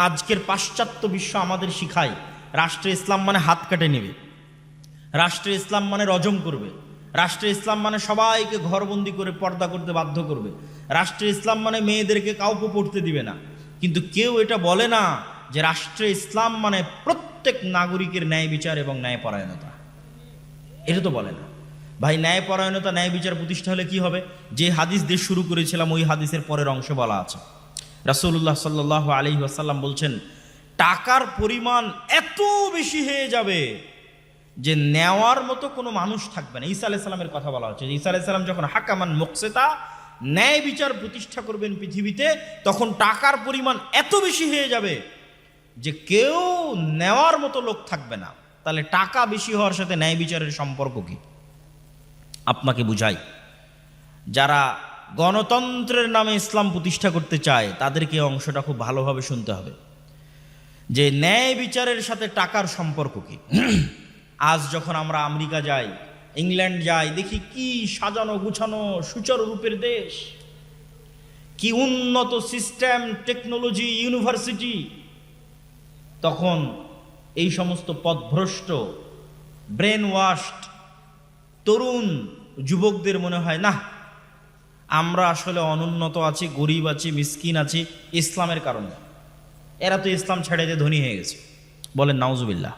আজকের পাশ্চাত্য বিশ্ব আমাদের শিখায় রাষ্ট্রে ইসলাম মানে হাত কেটে নেবে, রাষ্ট্রে ইসলাম মানে রজম করবে, রাষ্ট্রে ইসলাম মানে সবাইকে ঘরবন্দি করে পর্দা করতে বাধ্য করবে, রাষ্ট্রে ইসলাম মানে মেয়েদেরকে কাউকে পড়তে দিবে না। কিন্তু কেউ এটা বলে না যে রাষ্ট্রে ইসলাম মানে প্রত্যেক নাগরিকের ন্যায় বিচার এবং ন্যায়পরায়ণতা। এটা তো বলে না ভাই। ন্যায়পরায়ণতা, ন্যায় বিচার প্রতিষ্ঠা হলে কি হবে? যে হাদিস দিয়ে শুরু করেছিলাম ওই হাদিসের পরের অংশে বলা আছে, রাসূলুল্লাহ সাল্লাল্লাহু আলাইহি ওয়াসাল্লাম বলছেন, টাকার পরিমাণ এত বেশি হয়ে যাবে যে নেওয়ার মতো কোনো মানুষ থাকবে না। ঈসা আলাইহিস সালামের কথা বলা হচ্ছে। ঈসা আলাইহিস সালাম যখন হাকামান মুকসিতা, ন্যায় বিচার প্রতিষ্ঠা করবেন পৃথিবীতে, তখন টাকার পরিমাণ এত বেশি হয়ে যাবে যে কেউ নেওয়ার মতো লোক থাকবে না। তাহলে টাকা বেশি হওয়ার সাথে ন্যায় বিচারের সম্পর্ক কি? আপনাকে বুঝাই, যারা গণতন্ত্রের নামে ইসলাম প্রতিষ্ঠা করতে চায় তাদেরকে অংশটা খুব ভালোভাবে শুনতে হবে যে ন্যায় বিচারের সাথে টাকার সম্পর্ক কি। আজ যখন আমরা আমেরিকা যাই, ইংল্যান্ড যাই, দেখি কি সাজানো গুছানো সুচারু রূপের দেশ, কি উন্নত সিস্টেম, টেকনোলজি, ইউনিভার্সিটি। তখন এই সমস্ত পথভ্রষ্ট, ব্রেন ওয়াশড তরুণ যুবকদের মনে হয়, না, আমরা আসলে অনুন্নত আছি, গরিব আছি, মিসকিন আছি ইসলামের কারণে। এরা তো ইসলাম ছেড়ে দিয়ে ধনী হয়ে গেছে। বলেন নাউজুবিল্লাহ।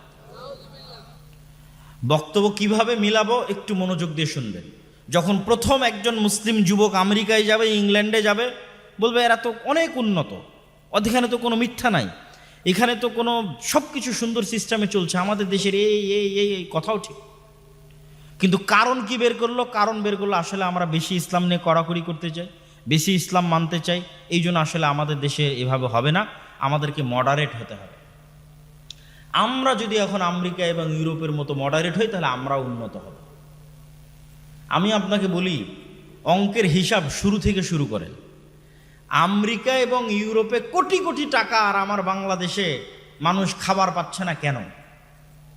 বক্তব্য কিভাবে মিলাবো একটু মনোযোগ দিয়ে শুনবেন। যখন প্রথম একজন মুসলিম যুবক আমেরিকায় যাবে, ইংল্যান্ডে যাবে, বলবে এরা তো অনেক উন্নত, এখানে তো কোনো মিথ্যা নাই, এখানে তো কোনো সব কিছু সুন্দর সিস্টেমে চলছে, আমাদের দেশের এই এই এই এই কথাও ঠিক। কিন্তু কারণ কি বের করলো? কারণ বের করলো আসলে আমরা বেশি ইসলাম নিয়ে কড়াকড়ি করতে চাই, বেশি ইসলাম মানতে চাই, এই জন্য আসলে আমাদের দেশে এভাবে হবে না, আমাদেরকে মডারেট হতে হবে। আমরা যদি এখন আমেরিকা এবং ইউরোপের মতো মডারেট হই তাহলে আমরা উন্নত হব। আমি আপনাকে বলি, অঙ্কের হিসাব শুরু থেকে শুরু করেন। আমেরিকা এবং ইউরোপে কোটি কোটি টাকা, আর আমার বাংলাদেশে মানুষ খাবার পাচ্ছে না কেন?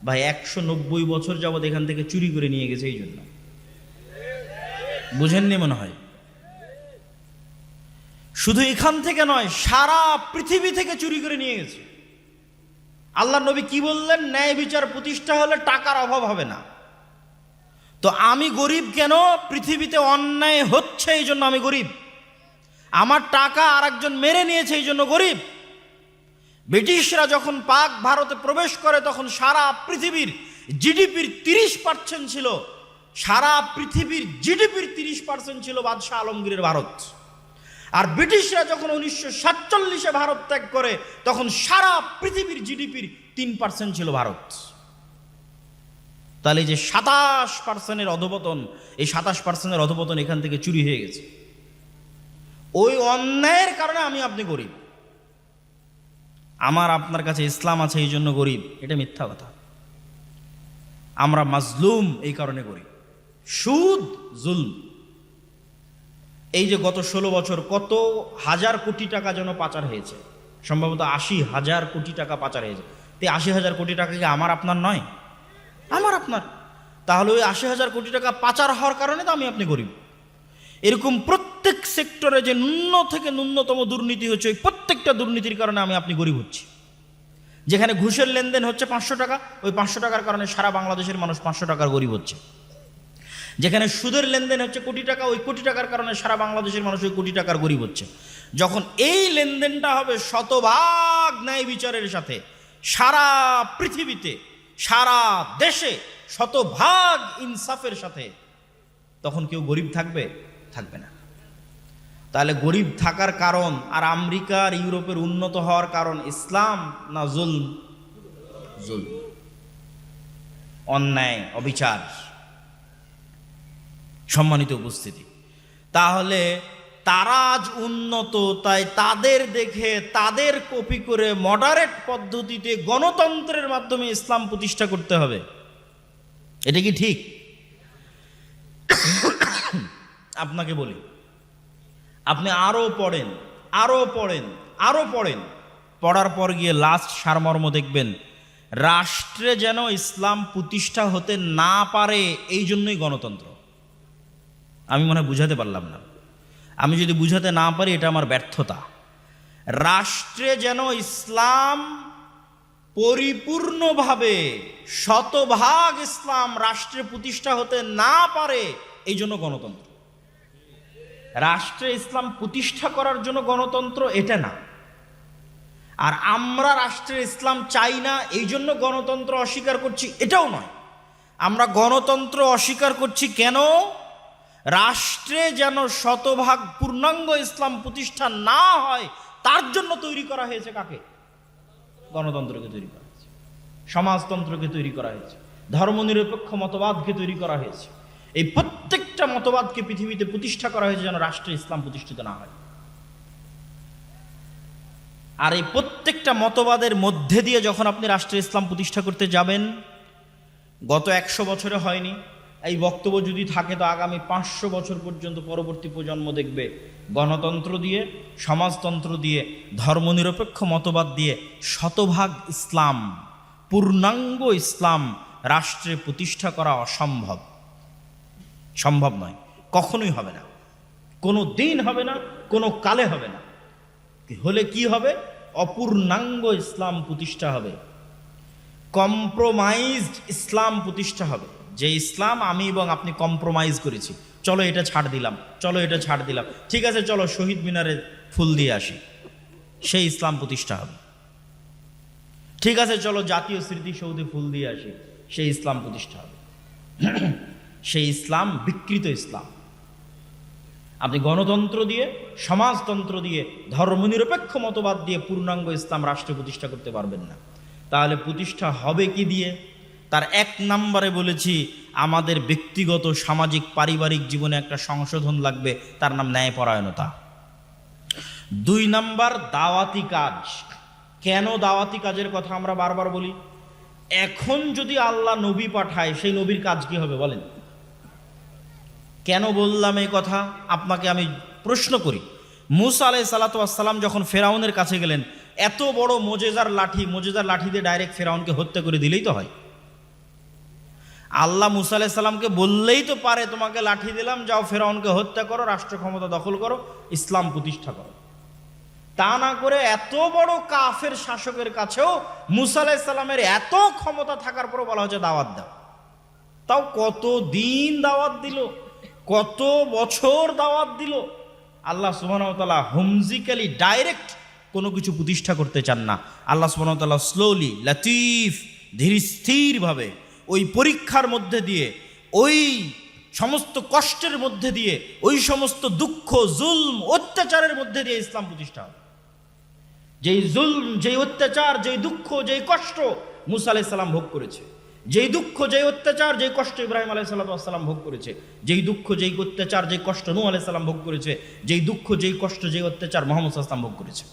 ভাই 190 বছর যাবৎ এখান থেকে চুরি করে নিয়ে গেছে, এই জন্য। বুঝেননি মনে হয়। শুধু এখান থেকে নয়, সারা পৃথিবী থেকে চুরি করে নিয়ে গেছে। আল্লাহ নবী কি বললেন? ন্যায় বিচার প্রতিষ্ঠা হলে টাকার অভাব হবে না। তো আমি গরিব কেন? পৃথিবীতে অন্যায় হচ্ছে এই জন্য আমি গরিব। আমার টাকা আর একজন মেরে নিয়েছে এই জন্য গরিব। ব্রিটিশরা যখন পাক ভারতে প্রবেশ করে তখন সারা পৃথিবীর জিডিপির 30% ছিল, সারা পৃথিবীর জিডিপির 30% ছিল বাদশাহ আলমগীরের ভারত। আর ব্রিটিশরা যখন 1947-এ ভারত ত্যাগ করে তখন সারা পৃথিবীর জিডিপির 3% ছিল ভারত। তাহলে যে 27%-এর অধঃপতন, এই 27%-এর অধঃপতন এখান থেকে চুরি হয়ে গেছে। ওই অন্যায়ের কারণে আমি আপনি গরিব। আমার আপনার কাছে ইসলাম আছে এই জন্য গরিব, এটা মিথ্যা কথা। আমরা মাজলুম এই কারণে গরিব। সুদ, জুলম। এই যে গত 16 বছর কত হাজার কোটি টাকা যেন পাচার হয়েছে, সম্ভবত 80,000 কোটি টাকা পাচার হয়েছে। তো 80,000 কোটি টাকা কি আমার আপনার নয়? আমার আপনার। তাহলে ওই 80,000 কোটি টাকা পাচার হওয়ার কারণে তো আমি আপনি গরিব। এরকম প্রত্যেক সেক্টরে যে ন্যূন থেকে ন্যূনতম দুর্নীতি হচ্ছে, ওই প্রত্যেকটা দুর্নীতির কারণে আমি আপনি গরিব হচ্ছি। যেখানে ঘুষের লেনদেন হচ্ছে 500 টাকা, ওই 500 টাকার কারণে সারা বাংলাদেশের মানুষ 500 টাকার গরিব হচ্ছে। যেখানে সুদের লেনদেন হচ্ছে কোটি টাকা, ওই কোটি টাকার কারণে সারা বাংলাদেশের মানুষ ওই কোটি টাকার গরিব হচ্ছে। যখন এই লেনদেনটা হবে শতভাগ ন্যায় বিচারের সাথে, সারা পৃথিবীতে, সারা দেশে শতভাগ ইনসাফের সাথে, তখন কেউ গরিব থাকবে? থাকবে না। তাহলে গরিব থাকার কারণ আর আমেরিকা আর ইউরোপের উন্নত হওয়ার কারণ ইসলাম না জুলম? জুলম, অন্যায়, অবিচার। সম্মানিত উপস্থিতি, তাহলে তারা আজ উন্নত, তাই তাদের দেখে, তাদের কপি করে মডারেট পদ্ধতিতে গণতন্ত্রের মাধ্যমে ইসলাম প্রতিষ্ঠা করতে হবে। এটা কি ঠিক? আপনাকে বলি, আপনি আরো পড়েন, আরো পড়েন, আরো পড়েন, পড়ার পর গিয়ে লাস্ট সারমর্ম দেখবেন, রাষ্ট্রে যেন ইসলাম প্রতিষ্ঠা হতে না পারে এই জন্যই গণতন্ত্র। আমি মনে হয় বুঝাতে পারলাম না। আমি যদি বুঝাতে না পারি এটা আমার ব্যর্থতা। রাষ্ট্রে যেন ইসলাম পরিপূর্ণভাবে শতভাগ ইসলাম রাষ্ট্রে প্রতিষ্ঠা হতে না পারে, এই জন্য গণতন্ত্র। রাষ্ট্রে ইসলাম প্রতিষ্ঠা করার জন্য গণতন্ত্র এটা না। আর আমরা রাষ্ট্রে ইসলাম চাই না এই জন্য গণতন্ত্র অস্বীকার করছি, এটাও নয়। আমরা গণতন্ত্র অস্বীকার করছি কেন? রাষ্ট্রে যেন শতভাগ পূর্ণাঙ্গ ইসলাম প্রতিষ্ঠা না হয় তার জন্য তৈরি করা হয়েছে কাকে? গণতন্ত্রকে তৈরি করা হয়েছে, সমাজতন্ত্রকে তৈরি করা হয়েছে, ধর্মনিরপেক্ষ মতবাদকে তৈরি করা হয়েছে। এই প্রত্যেকটা মতবাদকে পৃথিবীতে প্রতিষ্ঠা করা হয়েছে যেন রাষ্ট্রে ইসলাম প্রতিষ্ঠিত না হয়। আর এই প্রত্যেকটা মতবাদের মধ্যে দিয়ে যখন আপনি রাষ্ট্রে ইসলাম প্রতিষ্ঠা করতে যাবেন, গত 100 বছরে হয়নি, এই বক্তব্য যদি থাকে তো আগামী 500 বছর পর্যন্ত পরবর্তী প্রজন্ম দেখবে গণতন্ত্র দিয়ে, সমাজতন্ত্র দিয়ে, ধর্মনিরপেক্ষ মতবাদ দিয়ে শতভাগ ইসলাম, পূর্ণাঙ্গ ইসলাম রাষ্ট্রে প্রতিষ্ঠা করা অসম্ভব, সম্ভব নয়, কখনোই হবে না, কোনো দিন হবে না, কোনো কালে হবে না। হলে কি হবে? অপূর্ণাঙ্গ ইসলাম প্রতিষ্ঠা হবে, কম্প্রোমাইজড ইসলাম প্রতিষ্ঠা হবে। যে ইসলাম আমি এবং আপনি কম্প্রোমাইজ করেছি, চলো এটা ছাড় দিলাম, চলো এটা ছাড় দিলাম, ঠিক আছে চলো শহীদ মিনারে ফুল দিয়ে আসি, সেই ইসলাম প্রতিষ্ঠা হবে। ঠিক আছে চলো জাতীয় স্মৃতিসৌধে ফুল দিয়ে আসি, সেই ইসলাম প্রতিষ্ঠা হবে। সেই ইসলাম বিকৃত ইসলাম। আপনি গণতন্ত্র দিয়ে, সমাজতন্ত্র দিয়ে, ধর্মনিরপেক্ষ মতবাদ দিয়ে পূর্ণাঙ্গ ইসলাম রাষ্ট্র প্রতিষ্ঠা করতে পারবেন না। তাহলে প্রতিষ্ঠা হবে কি দিয়ে? তার 1 নম্বরে বলেছি আমাদের ব্যক্তিগত, সামাজিক, পারিবারিক জীবনে একটা সংশোধন লাগবে, তার নাম ন্যায়পরায়ণতা। 2 নম্বর দাওয়াতি কাজ। কেন দাওয়াতি কাজের কথা আমরা বারবার বলি? এখন যদি আল্লাহ নবী পাঠায়, সেই নবীর কাজ কি হবে বলেন? কেন বললাম এই কথা আপনাকে আমি প্রশ্ন করি। মুসা আলাইহিস সালাতু ওয়াস সালাম যখন ফেরাউনের কাছে গেলেন, এত বড় মোজেজার লাঠি দিয়ে ডাইরেক্ট ফেরাউনকে হত্যা করে দিলেই তো হয়। আল্লাহ মুসা আলাইহিস সালামকে বললেই তো পারে তোমাকে লাঠি দিলাম, যাও ফেরাউনকে হত্যা করো, রাষ্ট্র ক্ষমতা দখল করো, ইসলাম প্রতিষ্ঠা করো। তা না করে এত বড় কাফের শাসকের কাছেও মুসা আলাইহিস সালামের এত ক্ষমতা থাকার পরও বলা হচ্ছে দাওয়াত দাও। তাও কত দিন দাওয়াত দিল, কত বছর দাওয়াত দিল। আল্লাহ সুবহানাহু ওয়া তাআলা হুমজিক্যালি ডাইরেক্ট কোনো কিছু প্রতিষ্ঠা করতে চান না। আল্লাহ সুবহানাহু ওয়া তাআলা স্লোলি, লতিফ, ধীর স্থিরভাবে ওই পরীক্ষার মধ্যে দিয়ে, ওই সমস্ত কষ্টের মধ্যে দিয়ে, ওই সমস্ত দুঃখ, জুলম, অত্যাচারের মধ্যে দিয়ে ইসলাম প্রতিষ্ঠা হবে। যেই জুলম, যেই অত্যাচার, যেই দুঃখ, যেই কষ্ট মুসা আলাইহিস সালাম ভোগ করেছে, যেই দুঃখ, যেই অত্যাচার, যেই কষ্ট ইব্রাহিম আলাইহিস সালাম ভোগ করেছে, যেই দুঃখ, যেই অত্যাচার, যেই কষ্ট নূহ আলাইহিস সালাম ভোগ করেছে, যেই দুঃখ, যেই কষ্ট, যেই অত্যাচার মুহাম্মদ সাল্লাল্লাহু আলাইহি ওয়াসাল্লাম ভোগ করেছে।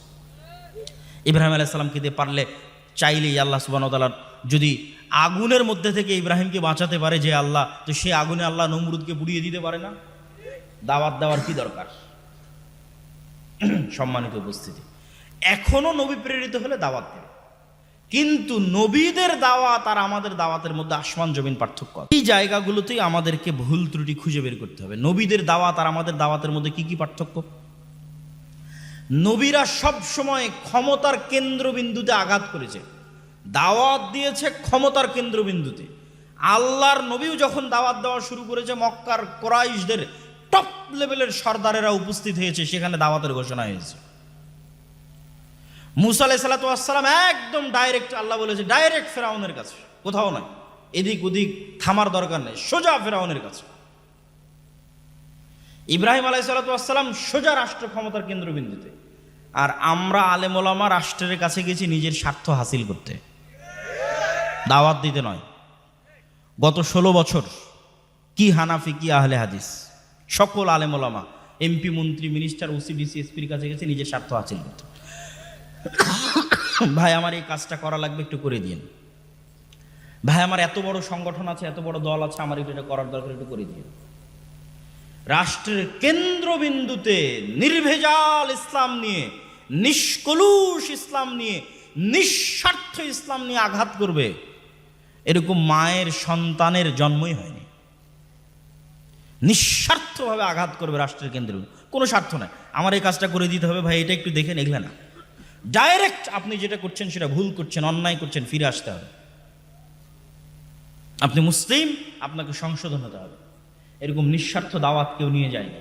ইব্রাহিম আলাইহিস সালামকে দিয়ে পারলে, চাইলেই আল্লাহ সুবহানাহু ওয়া তাআলা যদি আগুনের মধ্যে থেকে ইব্রাহিমকে বাঁচাতে পারে যে আল্লাহ, তো সে আগুনে আল্লাহ নমরুদকে পুড়িয়ে দিতে পারে না? দাওয়াত দেওয়ার কি দরকার? সম্মানিত উপস্থিতি, এখনো নবী প্রেরিত হলে দাওয়াত দেবে, কিন্তু নবীদের দাওয়াত আর আমাদের দাওয়াতের মধ্যে আসমান জমিন পার্থক্য। এই জায়গাগুলোতেই আমাদেরকে ভুল ত্রুটি খুঁজে বের করতে হবে। নবীদের দাওয়াত আর আমাদের দাওয়াতের মধ্যে কি কি পার্থক্য? নবীরা সব সময় ক্ষমতার কেন্দ্রবিন্দুতে আঘাত করেছে, দাওয়াত দিয়েছে ক্ষমতার কেন্দ্রবিন্দুতে। আল্লাহর নবীও যখন দাওয়াত দেওয়া শুরু করেছে, মক্কার কুরাইশদের টপ লেভেলের সর্দারেরা উপস্থিত হয়েছে, সেখানে দাওয়াতের ঘোষণা হয়েছে। মুসা আলাইহিস সালাতু ওয়াস সালাম একদম ডাইরেক্ট, আল্লাহ বলেছে ডাইরেক্ট ফেরাউনের কাছে, কোথাও নয়, এদিক ওদিক থামার দরকার নেই, সোজা ফেরাউনের কাছে। ইব্রাহিম আলাইহিস সালাতু ওয়াস সালাম সোজা রাষ্ট্র ক্ষমতার কেন্দ্রবিন্দুতে। আর আমরা আলেম ওলামা রাষ্ট্রের কাছে গেছি নিজের স্বার্থ হাসিল করতে, দাওয়াত দিতে নয়। গত 16 বছর কি হানাফি, কি আহলে হাদিস, সকল আলেম ওলামা, এমপি, মন্ত্রী, মিনিস্টার, ওসি, ডিসি, এসপির কাছে গেছে নিজের স্বার্থ হাসিল করতে। ভাই আমার এই কাজটা করা লাগবে, একটু করে দিন। ভাই আমার এত বড় সংগঠন আছে, এত বড় দল আছে, আমার এটা করার দরকার, একটু করে দিন। রাষ্ট্রের কেন্দ্রবিন্দুতে নির্ভেজাল ইসলাম নিয়ে, নিষ্কলুষ ইসলাম নিয়ে, নিঃস্বার্থ ইসলাম নিয়ে আঘাত করবে, এরকম মায়ের সন্তানের জন্মই হয়নি। নিঃস্বার্থভাবে আঘাত করবে রাষ্ট্রের কেন্দ্রবিন্দু, কোনো স্বার্থ নাই, আমার এই কাজটা করে দিতে হবে ভাই, এটা একটু দেখেন, এগুলো না। ডাইরেক্ট আপনি যেটা করছেন সেটা ভুল করছেন, অন্যায় করছেন, ফিরে আসতে হবে। আপনি মুসলিম, আপনাকে সংশোধন হতে হবে। এরকম নিঃস্বার্থ দাওয়াত কেউ নিয়ে যায়নি।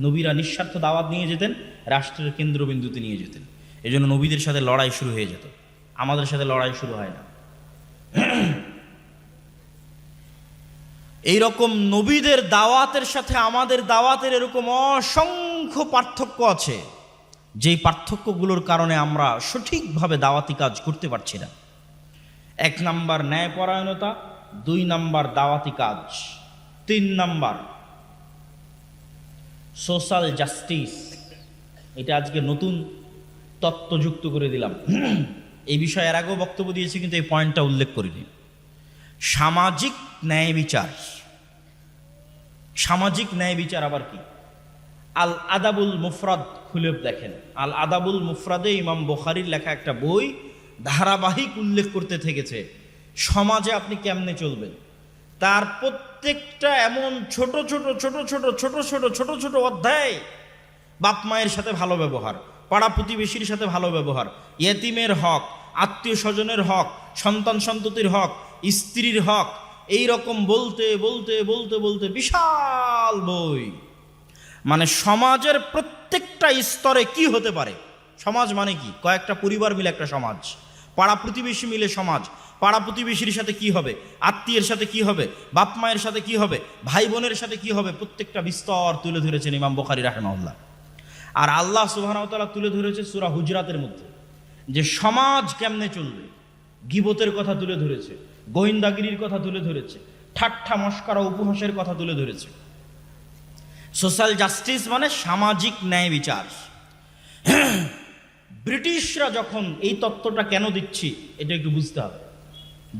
নবীরা নিঃস্বার্থ দাওয়াত নিয়ে যেতেন, রাষ্ট্রের কেন্দ্রবিন্দুতে নিয়ে যেতেন। এই জন্য নবীদের সাথে লড়াই শুরু হয়ে যেত, আমাদের সাথে লড়াই শুরু হয় না। এইরকম নবীদের দাওয়াতের সাথে আমাদের দাওয়াতের এরকম অসংখ্য পার্থক্য আছে, যেই পার্থক্যগুলোর কারণে আমরা সঠিকভাবে দাওয়াতি কাজ করতে পারছি না। 1 নাম্বার ন্যায়পরায়ণতা, 2 নাম্বার দাওয়াতি কাজ, 3 নাম্বার সোশ্যাল জাস্টিস। এটা আজকে নতুন তত্ত্ব যুক্ত করে দিলাম। এই বিষয়ে এর আগেও বক্তব্য দিয়েছি, কিন্তু এই পয়েন্টটা উল্লেখ করিনি। সামাজিক ন্যায় বিচার। সামাজিক ন্যায় বিচার আবার কি? আল আদাবুল মুফরাদ খুলে দেখেন। আল আদাবুল মুফরাদে ইমাম বুখারীর লেখা একটা বই, ধারাবাহিক উল্লেখ করতে থেকেছে সমাজে আপনি কেমনে চলবেন। তার প্রত্যেকটা এমন ছোট ছোট ছোট ছোট ছোট ছোট ছোট ছোট অধ্যায়। বাপ মায়ের সাথে ভালো ব্যবহার, পাড়া প্রতিবেশীর সাথে ভালো ব্যবহার, ইয়েতিমের হক, আত্মীয় স্বজনের হক, সন্তান সন্ততির হক, স্ত্রীর হক, এই রকম বলতে বলতে বলতে বলতে বিশাল বই। মানে সমাজের প্রত্যেকটা স্তরে কি হতে পারে। সমাজ মানে কি? কয়েকটা পরিবার মিলে একটা সমাজ, পাড়া প্রতিবেশী মিলে সমাজ, পাড়া প্রতিবেশীর সাথে কি হবে, আত্মীয়ের সাথে কি হবে, বাপ মায়ের সাথে কি হবে, ভাই বোনের সাথে কি হবে, প্রত্যেকটা বিস্তর তুলে ধরেছেন ইমাম বুখারী রাহিমাহুল্লাহ। আর আল্লাহ সুবহানাহু ওয়া তাআলা তুলে ধরেছে সূরা হুজরাতের মধ্যে, যে সমাজ কেমনে চলবে। গীবতের কথা তুলে ধরেছে, গোয়েন্দাগিরির কথা তুলে ধরেছে, ঠাট্টা মশকরা উপহাসের কথা তুলে ধরেছে। সোশ্যাল জাস্টিস মানে সামাজিক ন্যায় বিচার। ব্রিটিশরা যখন, এই তত্ত্বটা কেন দিচ্ছি এটা একটু বুঝতে হবে।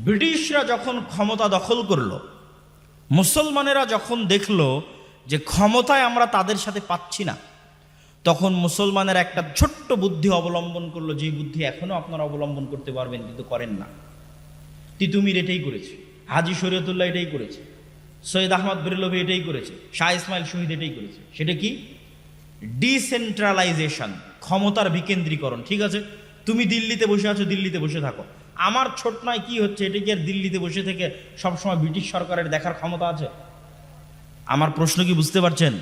ব্রিটিশরা যখন ক্ষমতা দখল করলো, মুসলমানেরা যখন দেখলো যে ক্ষমতায় আমরা তাদের সাথে পাচ্ছি না, তখন মুসলমানের একটা ছোট্ট বুদ্ধি অবলম্বন করলো, যে বুদ্ধি এখনো আপনারা অবলম্বন করতে পারবেন কিন্তু করেন না। তিতুমির এটাই করেছে, হাজী শরীয়তুল্লাহ এটাই করেছে, সৈয়দ আহমদ বেরলভী এটাই করেছে, শাহ ইসমাইল শহীদ এটাই করেছে। সেটা কি? ডিসেন্ট্রালাইজেশন, ক্ষমতার বিকেন্দ্রীকরণ। ঠিক আছে, তুমি দিল্লিতে বসে আছো, দিল্লিতে বসে থাকো। আমার ছোটনায় কি হচ্ছে এটা কি আর দিল্লিতে বসে থেকে সবসময় ব্রিটিশ সরকারের দেখার ক্ষমতা আছে? আমার প্রশ্ন কি বুঝতে পারছেন?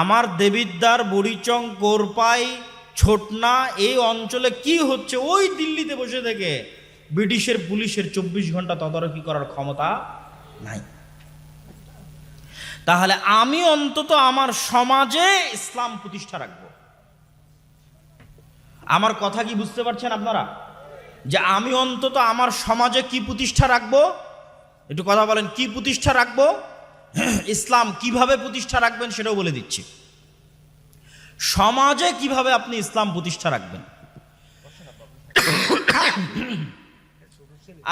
আমার দেবিদ্বার, বড়িচং, কোরপাই, ছোটনা এই অঞ্চলে কি হচ্ছে, ওই দিল্লিতে বসে থেকে ব্রিটিশের পুলিশের 24 ঘন্টা তদারকি করার ক্ষমতা নাই। তাহলে আমি অন্তত আমার সমাজে ইসলাম প্রতিষ্ঠা রাখবো। আমার কথা কি বুঝতে পারছেন আপনারা? যে আমি অন্তত আমার সমাজে কি প্রতিষ্ঠা রাখবো? একটু কথা বলেন, কি প্রতিষ্ঠা রাখবো? ইসলাম কিভাবে প্রতিষ্ঠা রাখবেন সেটাও বলে দিচ্ছি। সমাজে কিভাবে আপনি ইসলাম প্রতিষ্ঠা রাখবেন।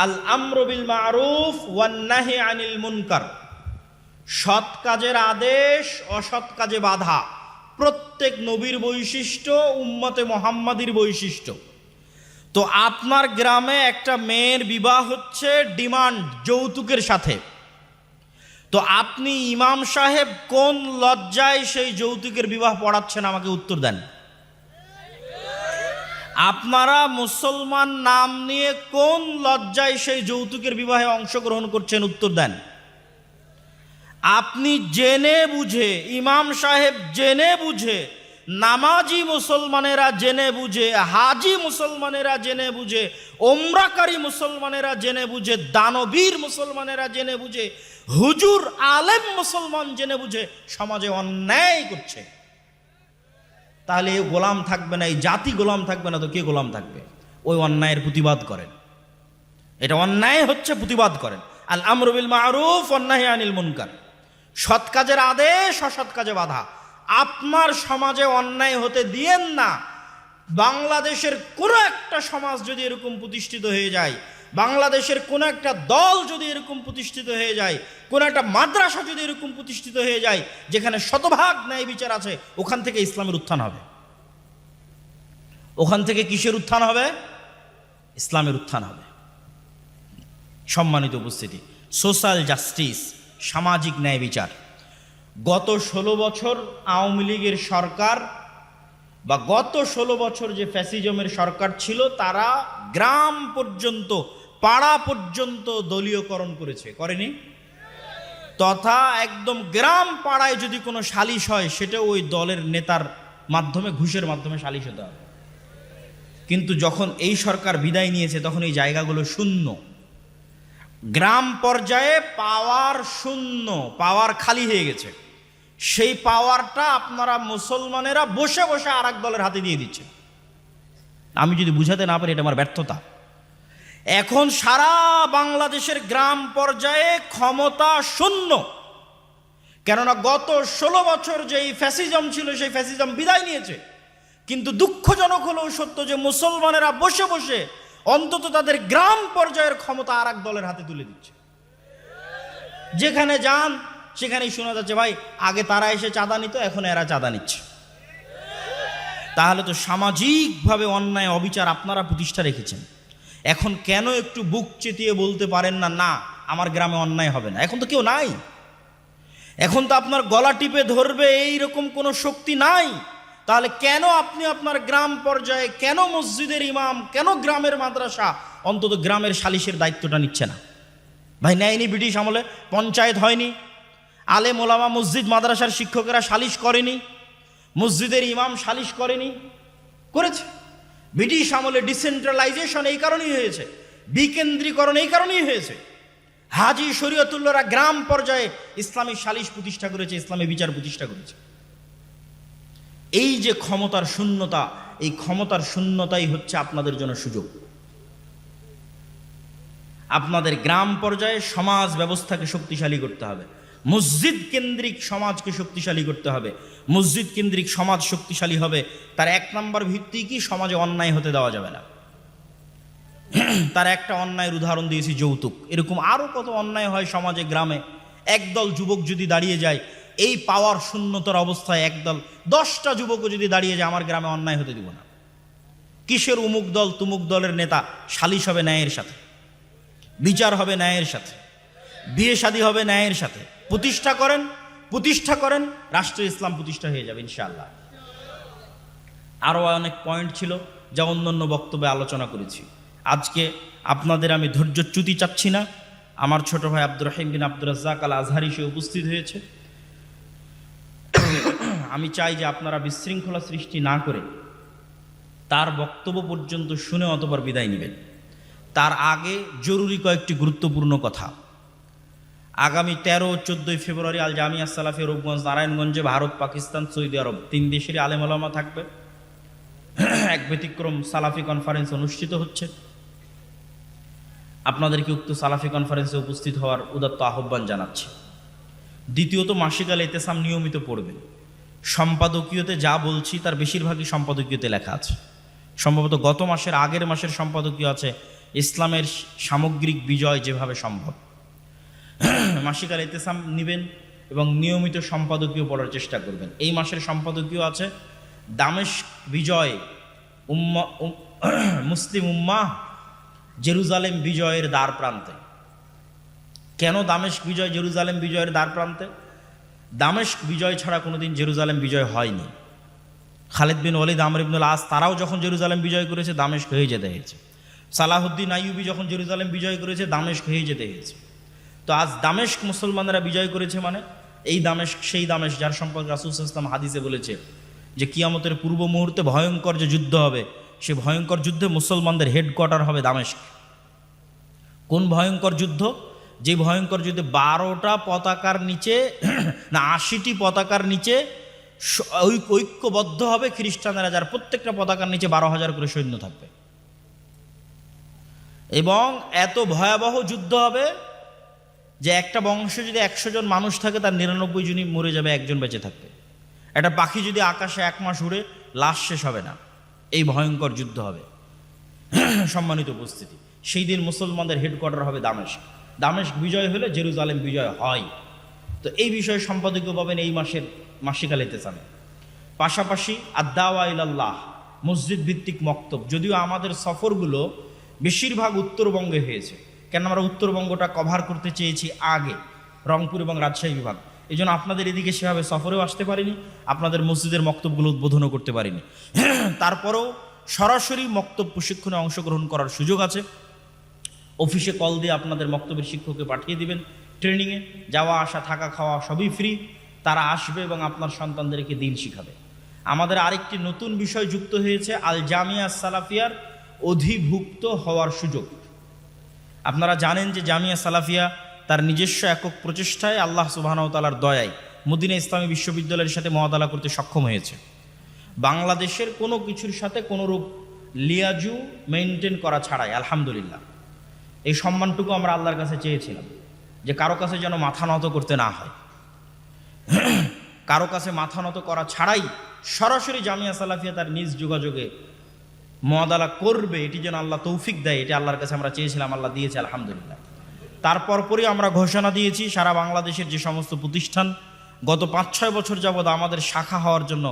আল আমরু বিল মারুফ ওয়ান নাহি আনিল মুনকার, সৎ কাজের আদেশ, অসৎ কাজে বাধা, প্রত্যেক নবীর বৈশিষ্ট্য, উম্মতে মুহাম্মাদির বৈশিষ্ট্য। তো আপনার গ্রামে একটা মেয়ের বিবাহ হচ্ছে ডিমান্ড, যৌতুকের সাথে। তো আপনি ইমাম সাহেব কোন লজ্জায় সেই যৌতুকের বিবাহ পড়াচ্ছেন, আমাকে উত্তর দেন। আপনারা মুসলমান নাম নিয়ে কোন লজ্জায় সেই যৌতুকের বিবাহে অংশগ্রহণ করছেন, উত্তর দেন। আপনি জেনে বুঝে, ইমাম সাহেব জেনে বুঝে, নামাজি মুসলমানেরা জেনে বুঝে, হাজি মুসলমানেরা জেনে বুঝে, ওমরাকারী মুসলমানেরা জেনে বুঝে, দানবীর মুসলমানেরা জেনে বুঝে, হুজুর আলেম মুসলমান জেনে বুঝে সমাজে অন্যায় করছে। তাহলে এই গোলাম থাকবে না, এই জাতি গোলাম থাকবে না, তো কে গোলাম থাকবে? ওই অন্যায়ের প্রতিবাদ করেন। এটা অন্যায় হচ্ছে, প্রতিবাদ করেন। আল আমরু বিল মারুফ ওয়ান নাহি আনিল মুনকার, সৎ কাজের আদেশ, অসৎ কাজে বাধা। আপনার সমাজে অন্যায় হতে দিয়েন না। বাংলাদেশের কোনো একটা সমাজ যদি এরকম প্রতিষ্ঠিত হয়ে যায়, বাংলাদেশের কোনো একটা দল যদি এরকম প্রতিষ্ঠিত হয়ে যায়, কোনো একটা মাদ্রাসা যদি এরকম প্রতিষ্ঠিত হয়ে যায় যেখানে শতভাগ ন্যায় বিচার আছে, ওখান থেকে ইসলামের উত্থান হবে। ওখান থেকে কিসের উত্থান হবে? ইসলামের উত্থান হবে। সম্মানিত উপস্থিতি, সোশ্যাল জাস্টিস, সামাজিক ন্যায় বিচার। গত 16 বছর আওয়ামী লীগের সরকার বা গত 16 বছর যে ফ্যাসিজমের সরকার ছিল, তারা গ্রাম পর্যন্ত, পাড়া পর্যন্ত দলীয়করণ করেছে, করেনি? তথা একদম গ্রাম পাড়ায় যদি কোনো সালিশ হয়, সেটা ওই দলের নেতার মাধ্যমে, ঘুষের মাধ্যমে সালিশ হতে হবে। কিন্তু যখন এই সরকার বিদায় নিয়েছে, তখন এই জায়গাগুলো শূন্য। গ্রাম পর্যায়ে পাওয়ার শূন্য, পাওয়ার খালি হয়ে গেছে। সেই পাওয়ারটা আপনারা মুসলমানেরা বসে বসে আর এক দলের হাতে দিয়ে দিচ্ছে। আমি যদি বুঝাতে না পারি, এটা আমার ব্যর্থতা। এখন সারা বাংলাদেশের গ্রাম পর্যায়ে ক্ষমতা শূন্য, কেননা গত 16 বছর যেই ফ্যাসিজম ছিল, সেই ফ্যাসিজম বিদায় নিয়েছে। কিন্তু দুঃখজনক হলেও সত্য যে মুসলমানেরা বসে বসে অন্তত তাদের গ্রাম পর্যায়ের ক্ষমতা আর এক দলের হাতে তুলে দিচ্ছে। যেখানে যান সেখানেই শোনা যাচ্ছে, ভাই আগে তারা এসে চাঁদা নিত, এখন এরা চাঁদা নিচ্ছে। তাহলে তো সামাজিকভাবে অন্যায় অবিচার আপনারা প্রতিষ্ঠা রেখেছেন। এখন কেন একটু বুক চেতিয়ে বলতে পারেন না, না আমার গ্রামে অন্যায় হবে না? এখন তো কেউ নাই, এখন তো আপনার গলা টিপে ধরবে এইরকম কোনো শক্তি নাই। তাহলে কেন আপনি আপনার গ্রাম পর্যায়ে, কেন মসজিদের ইমাম, কেন গ্রামের মাদ্রাসা অন্তত গ্রামের সালিশের দায়িত্বটা নিচ্ছে না? ভাই নেয়নি? ব্রিটিশ আমলে পঞ্চায়েত হয়নি? আলেম ওলামা মসজিদ মাদ্রাসার শিক্ষকেরা সালিশ করেনি? মসজিদের ইমাম সালিশ করেনি? করেছে। ব্রিটিশ আমলে ডিসেন্ট্রালাইজেশন এই কারণেই হয়েছে, বিকেন্দ্রীকরণ এই কারণেই হয়েছে। হাজি শরীয়তুল্লাহরা গ্রাম পর্যায়ে ইসলামী সালিশ প্রতিষ্ঠা করেছে, ইসলামী বিচার প্রতিষ্ঠা করেছে। এই যে ক্ষমতার শূন্যতা, এই ক্ষমতার শূন্যতাই হচ্ছে আপনাদের জন্য সুযোগ। আপনাদের গ্রাম পর্যায়ে সমাজ ব্যবস্থাকে শক্তিশালী করতে হবে, মসজিদ কেন্দ্রিক সমাজকে শক্তিশালী করতে হবে। মসজিদ কেন্দ্রিক সমাজ শক্তিশালী হবে, তার 1 নম্বর ভিত্তি কি? সমাজে অন্যায় হতে দেওয়া যাবে না। তার একটা অন্যায়ের উদাহরণ দিয়েছি, যৌতুক। এরকম আরও কত অন্যায় হয় সমাজে, গ্রামে। একদল যুবক যদি দাঁড়িয়ে যায় এই পাওয়ার শূন্যতার অবস্থায়, একদল 10টা যুবকও যদি দাঁড়িয়ে যায়, আমার গ্রামে অন্যায় হতে দিব না। কিসের উমুক দল তুমুক দলের নেতা? সালিশ হবে ন্যায়ের সাথে, বিচার হবে ন্যায়ের সাথে, বিয়ে শাদী হবে ন্যায়ের সাথে। প্রতিষ্ঠা করেন, রাষ্ট্র ইসলাম প্রতিষ্ঠা হয়ে যাবে ইনশাআল্লাহ। আরও অনেক পয়েন্ট ছিল যা অন্যান্য বক্তব্যে আলোচনা করেছি। আজকে আপনাদের আমি ধৈর্যচ্যুতি চাচ্ছি না। আমার ছোট ভাই আব্দুর রহিম বিন আব্দুর রাজ্জাক আল আজহারি সে উপস্থিত হয়েছে। আমি চাই যে আপনারা বিশৃঙ্খলা সৃষ্টি না করে তার বক্তব্য পর্যন্ত শুনে অতঃপর বিদায় নেবেন। তার আগে জরুরি কয়েকটি গুরুত্বপূর্ণ কথা। আগামী 13-14 ফেব্রুয়ারি আল জামিয়া সালাফিয়া রূপগঞ্জ নারায়ণগঞ্জে ভারত, পাকিস্তান, সৌদি আরব 3 দেশেরই আলেম ওলামা থাকবে। এক ব্যতিক্রম সালাফি কনফারেন্স অনুষ্ঠিত হচ্ছে। আপনাদেরকে উক্ত সালাফি কনফারেন্সে উপস্থিত হওয়ার উদাত্ত আহ্বান জানাচ্ছি। দ্বিতীয়ত, মাসিক আল ইতেসাম নিয়মিত পড়বেন। সম্পাদকীয়তে যা বলছি তার বেশিরভাগই সম্পাদকীয়তে লেখা আছে। সম্ভবত গত মাসের আগের মাসের সম্পাদকীয় আছে ইসলামের সামগ্রিক বিজয় যেভাবে সম্ভব। মাসিক আল ইতেসাম নেবেন এবং নিয়মিত সম্পাদকীয় পড়ার চেষ্টা করবেন। এই মাসের সম্পাদকীয় আছে দামেস্ক বিজয়, মুসলিম উম্মাহ জেরুজালেম বিজয়ের দ্বার প্রান্তে। কেন দামেস্ক বিজয় জেরুজালেম বিজয়ের দ্বার প্রান্তে? দামেস্ক বিজয় ছাড়া কোনোদিন জেরুজালেম বিজয় হয়নি। খালিদ বিন ওয়ালিদ, আমর ইবনুল আস তারাও যখন জেরুজালেম বিজয় করেছে দামেস্ক হয়ে যেতে হয়েছে। সালাহুদ্দিন আইয়ুবী যখন জেরুজালেম বিজয় করেছে দামেস্ক হয়ে যেতে হয়েছে। তো আজ দামেস্ক মুসলমানেরা বিজয় করেছে, মানে এই দামেস্ক সেই দামেস্ক যার সম্পর্কে রাসূল সাল্লাল্লাহু আলাইহি ওয়াসাল্লাম হাদিসে বলেছে যে কিয়ামতের পূর্ব মুহূর্তে ভয়ঙ্কর যে যুদ্ধ হবে, সে ভয়ঙ্কর যুদ্ধে মুসলমানদের হেডকোয়ার্টার হবে দামেস্ক। কোন ভয়ঙ্কর যুদ্ধ? যে ভয়ঙ্কর যুদ্ধে 12টা পতাকার নিচে না 80টি পতাকার নিচে ঐক্যবদ্ধ হবে খ্রিস্টানেরা, যার প্রত্যেকটা পতাকার নিচে 12,000 করে সৈন্য থাকবে। এবং এত ভয়াবহ যুদ্ধ হবে যে একটা বংশে যদি 100 জন মানুষ থাকে, তার 99 জনই মরে যাবে, একজন বেঁচে থাকবে। একটা পাখি যদি আকাশে 1 মাস উড়ে, লাশ শেষ হবে না। এই ভয়ঙ্কর যুদ্ধ হবে। সম্মানিত উপস্থিতি, সেই দিন মুসলমানদের হেডকোয়ার্টার হবে দামেস্ক। দামেস্ক বিজয় হলে জেরুজালেম বিজয় হয়। তো এই বিষয়ে সম্পাদকীয় পাবেন এই মাসের মাসিক আল ইতেসামে। পাশাপাশি আদ-দাওয়া ইলাল্লাহ মসজিদ ভিত্তিক মক্তব। যদিও আমাদের সফরগুলো বেশিরভাগ উত্তরবঙ্গে হয়েছে, কেন আমরা উত্তরবঙ্গটা কভার করতে চেয়েছি আগে, রংপুর এবং রাজশাহী বিভাগ। এই জন্য আপনাদের এদিকে সেভাবে সফরেও আসতে পারিনি, আপনাদের মসজিদের মক্তবগুলো উদ্বোধনও করতে পারিনি। তারপরেও সরাসরি মক্তব প্রশিক্ষণে অংশগ্রহণ করার সুযোগ আছে। অফিসে কল দিয়ে আপনাদের মক্তবের শিক্ষককে পাঠিয়ে দিবেন ট্রেনিংয়ে, যাওয়া আসা থাকা খাওয়া সবই ফ্রি। তারা আসবে এবং আপনার সন্তানদেরকে দিন শিখাবে। আমাদের আরেকটি নতুন বিষয় যুক্ত হয়েছে, আল জামিয়া সালাফিয়ার অধিভুক্ত হওয়ার সুযোগ। আপনারা জানেন যে জামিয়া সালাফিয়া তার নিজস্ব একক প্রচেষ্টায় আল্লাহ সুবহানাহু ওয়া তাআলার দয়ায় মদিনা ইসলামী বিশ্ববিদ্যালয়ের সাথে মুআদালা করতে সক্ষম হয়েছে। বাংলাদেশের কোনো কিছুর সাথে কোনোরূপ লিয়াজু মেনটেন করা ছাড়াই আলহামদুলিল্লাহ এই সম্মানটুকু আমরা আল্লাহর কাছে চেয়েছিলাম যে কারো কাছে যেন মাথা নত করতে না হয়, কারো কাছে মাথা নত করা ছাড়াই সরাসরি জামিয়া সালাফিয়া তার নিজ যোগাযোগে মুআদালা করবে, এটি যেন আল্লাহ তৌফিক দেয়, এটি আল্লাহর কাছে আমরা চেয়েছিলাম, আল্লাহ দিয়েছে আলহামদুলিল্লাহ। তারপর পরই আমরা ঘোষণা দিয়েছি সারা বাংলাদেশের যে সমস্ত প্রতিষ্ঠান গত 5-6 বছর যাবৎ আমাদের শাখা হওয়ার জন্য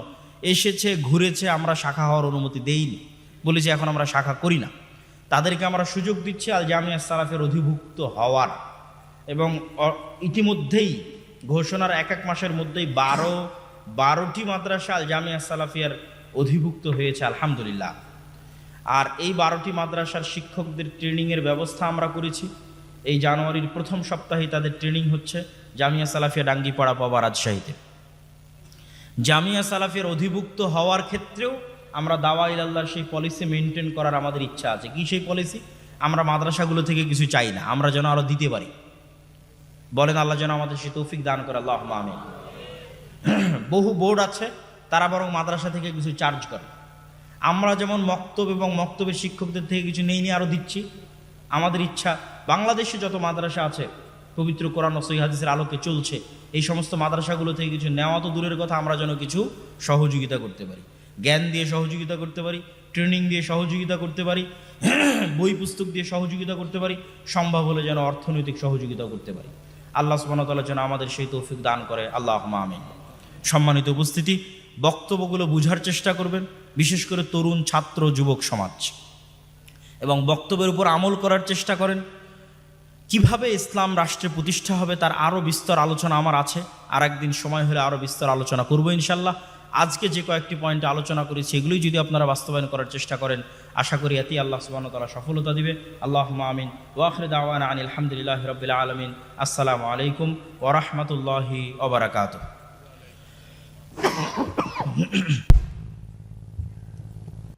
এসেছে ঘুরেছে, আমরা শাখা হওয়ার অনুমতি দেইনি, বলেছি এখন আমরা শাখা করি না, তাদেরকে আমরা সুযোগ দিচ্ছি আল জামিয়া সালাফের অধিভুক্ত হওয়ার। এবং ইতিমধ্যেই ঘোষণার 1 মাসের মধ্যেই 12টি মাদ্রাসা আল জামিয়া সালাফিয়ার অধিভুক্ত হয়েছে আলহামদুলিল্লাহ। আর এই 12টি মাদ্রাসার শিক্ষকদের ট্রেনিংয়ের ব্যবস্থা আমরা করেছি। এই জানুয়ারির প্রথম সপ্তাহে তাদের ট্রেনিং হচ্ছে জামিয়া সালাফিয়া ডাঙ্গিপাড়া পাবা রাজশাহীতে। জামিয়া সালাফিয়ার অধিভুক্ত হওয়ার ক্ষেত্রেও আমরা দাওয়া ইলাল্লাহর সেই পলিসি মেনটেন করার আমাদের ইচ্ছা আছে। কি সেই পলিসি? আমরা মাদ্রাসাগুলো থেকে কিছু চাই না, আমরা যেন আরো দিতে পারি। বলেন আল্লাহ যেন আমাদের সেই তৌফিক দান করে, আল্লাহুম্মা আমিন। বহু বোর্ড আছে তারা বরং মাদ্রাসা থেকে কিছু চার্জ করে। আমরা যেমন মক্তব এবং মক্তবের শিক্ষকদের থেকে কিছু নেই নিয়ে আরো দিচ্ছি। আমাদের ইচ্ছা বাংলাদেশে যত মাদ্রাসা আছে পবিত্র কোরআন ও সহিহ হাদিসের আলোকে চলছে, এই সমস্ত মাদ্রাসাগুলো থেকে কিছু নেওয়া তো দূরের কথা, আমরা যেন কিছু সহযোগিতা করতে পারি, জ্ঞান দিয়ে সহযোগিতা করতে পারি, ট্রেনিং দিয়ে সহযোগিতা করতে পারি, বই পুস্তক দিয়ে সহযোগিতা করতে পারি, সম্ভব হলে যেন অর্থনৈতিক সহযোগিতা করতে পারি। আল্লাহ সুবহানাহু ওয়া তাআলা যেন আমাদের সেই তৌফিক দান করে, আল্লাহুম্মা আমিন। সম্মানিত উপস্থিতি, বক্তব্যগুলো বুঝার চেষ্টা করবেন, বিশেষ করে তরুণ ছাত্র যুবক সমাজ, এবং বক্তব্যের উপর আমল করার চেষ্টা করেন। কিভাবে ইসলাম রাষ্ট্রে প্রতিষ্ঠা হবে তার আরও বিস্তর আলোচনা আমার আছে, আর একদিন সময় হলে আরও বিস্তর আলোচনা করবো ইনশাল্লাহ। আজকে যে কয়েকটি পয়েন্টে আলোচনা করেছি এগুলোই যদি আপনারা বাস্তবায়ন করার চেষ্টা করেন, আশা করি এতেই আল্লাহ সুবহানাহু ওয়া তাআলা সফলতা দিবে। আল্লাহুম্মা আমিন। ওয়া আখিরু দাওয়ানা আনিল হামদুলিল্লাহি রাব্বিল আলামিন। আসসালামু আলাইকুম ওয়া রাহমাতুল্লাহি ওয়া বারাকাতুহু।